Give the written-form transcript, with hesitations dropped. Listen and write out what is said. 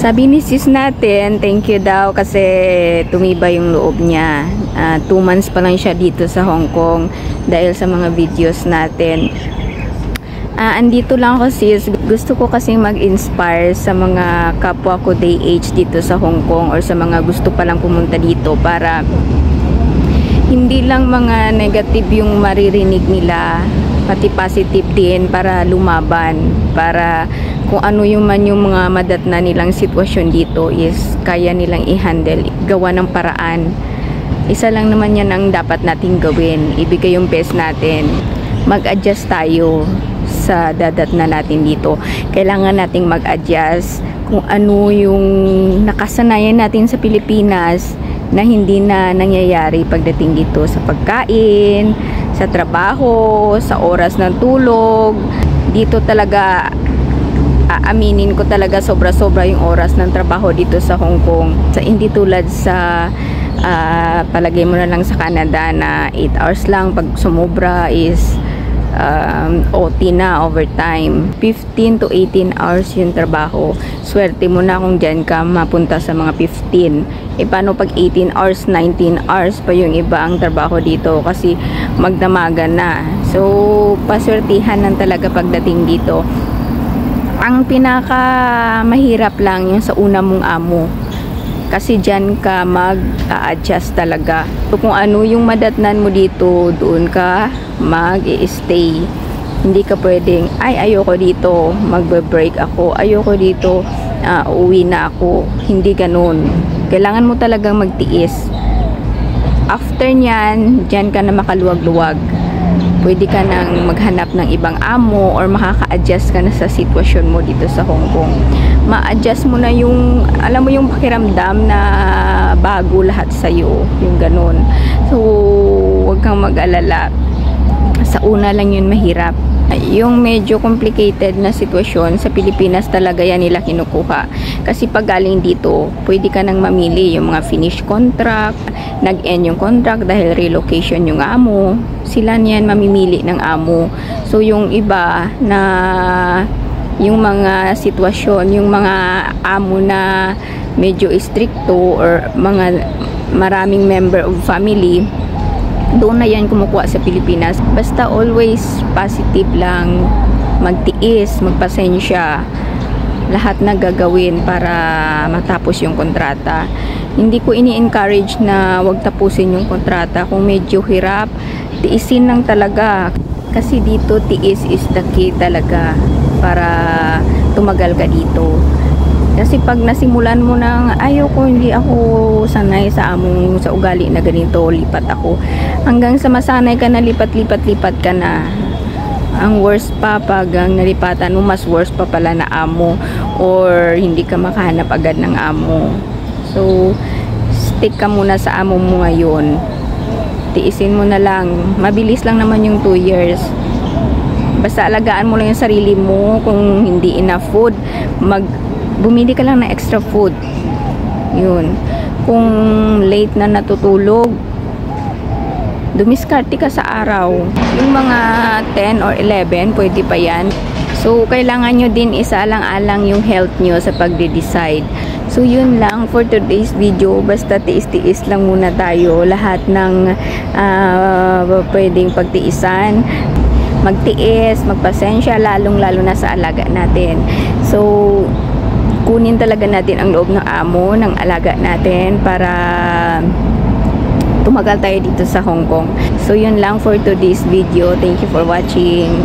Sabi ni sis natin, thank you daw kasi tumibay yung loob niya. 2 months pa lang siya dito sa Hong Kong dahil sa mga videos natin. Andito lang ako sis. Gusto ko kasing mag-inspire sa mga kapwa ko day age dito sa Hong Kong or sa mga gusto palang pumunta dito para hindi lang mga negative yung maririnig nila, pati positive din para lumaban, para kung ano yung man yung mga madatna nilang sitwasyon dito is kaya nilang i-handle, gawa ng paraan. Isa lang naman yan ang dapat nating gawin, ibigay yung best natin, mag-adjust tayo sa dadatna natin dito. Kailangan nating mag-adjust kung ano yung nakasanayan natin sa Pilipinas na hindi na nangyayari pagdating dito sa pagkain, sa trabaho, sa oras ng tulog. Dito talaga aaminin ko talaga sobra-sobra yung oras ng trabaho dito sa Hong Kong. Hindi tulad sa palagay mo na lang sa Canada na 8 hours lang, pag sumobra is OT na, overtime. 15 to 18 hours yung trabaho. Swerte mo na kung dyan ka mapunta sa mga 15. Paano pag 18 hours, 19 hours pa yung iba ang trabaho dito kasi magdamagan na. So paswertihan lang talaga pagdating dito. Ang pinaka mahirap lang yung sa una mong amo. Kasi dyan ka mag-adjust talaga. So, kung ano yung madatnan mo dito, doon ka mag-i-stay. Hindi ka pwedeng, ayoko dito, magbe-break ako. Ayoko dito, uwi na ako. Hindi ganun. Kailangan mo talagang magtiis. After nyan, dyan ka na makaluwag-luwag. Pwede ka nang maghanap ng ibang amo or makaka-adjust ka na sa sitwasyon mo dito sa Hong Kong. Ma-adjust mo na yung, alam mo yung pakiramdam na bago lahat sa'yo, yung ganun. So, huwag kang mag-alala. Sa una lang yun mahirap. Yung medyo complicated na sitwasyon sa Pilipinas talaga yan nila kinukuha. Kasi pag galing dito, pwede ka nang mamili yung mga finish contract, nag-end yung contract dahil relocation yung amo. Sila niyan mamimili ng amo. So yung iba na yung mga sitwasyon, yung mga amo na medyo stricto or mga maraming member of family, doon na yan kumukuha sa Pilipinas. Basta always positive lang, magtiis, magpasensya, lahat na gagawin para matapos yung kontrata. Hindi ko ini-encourage na wag tapusin yung kontrata. Kung medyo hirap, tiisin lang talaga. Kasi dito, tiis is the key talaga para tumagal ka dito. Kasi pag nasimulan mo ng ayoko, hindi ako sanay sa among sa ugali na ganito, lipat ako. Hanggang sa masanay ka na lipat-lipat-lipat ka na. Ang worst pa pag ang nalipatan mo, mas worst pa pala na amo or hindi ka makahanap agad ng amo. So, stick ka muna sa amo mo ngayon. Tiisin mo na lang. Mabilis lang naman yung 2 years. Basta alagaan mo lang yung sarili mo. Kung hindi enough food, bumili ka lang ng extra food. Yun. Kung late na natutulog, dumiskarte ka sa araw. Yung mga 10 or 11, pwede pa yan. So, kailangan nyo din isaalang-alang yung health nyo sa pagde-decide. So, yun lang for today's video. Basta tiis-tiis lang muna tayo. Lahat ng pwedeng pagtiisan. Magtiis, magpasensya, lalong-lalo na sa alaga natin. So, kunin talaga natin ang loob ng amo, ng alaga natin para tumagal tayo dito sa Hong Kong. So, yun lang for today's video. Thank you for watching.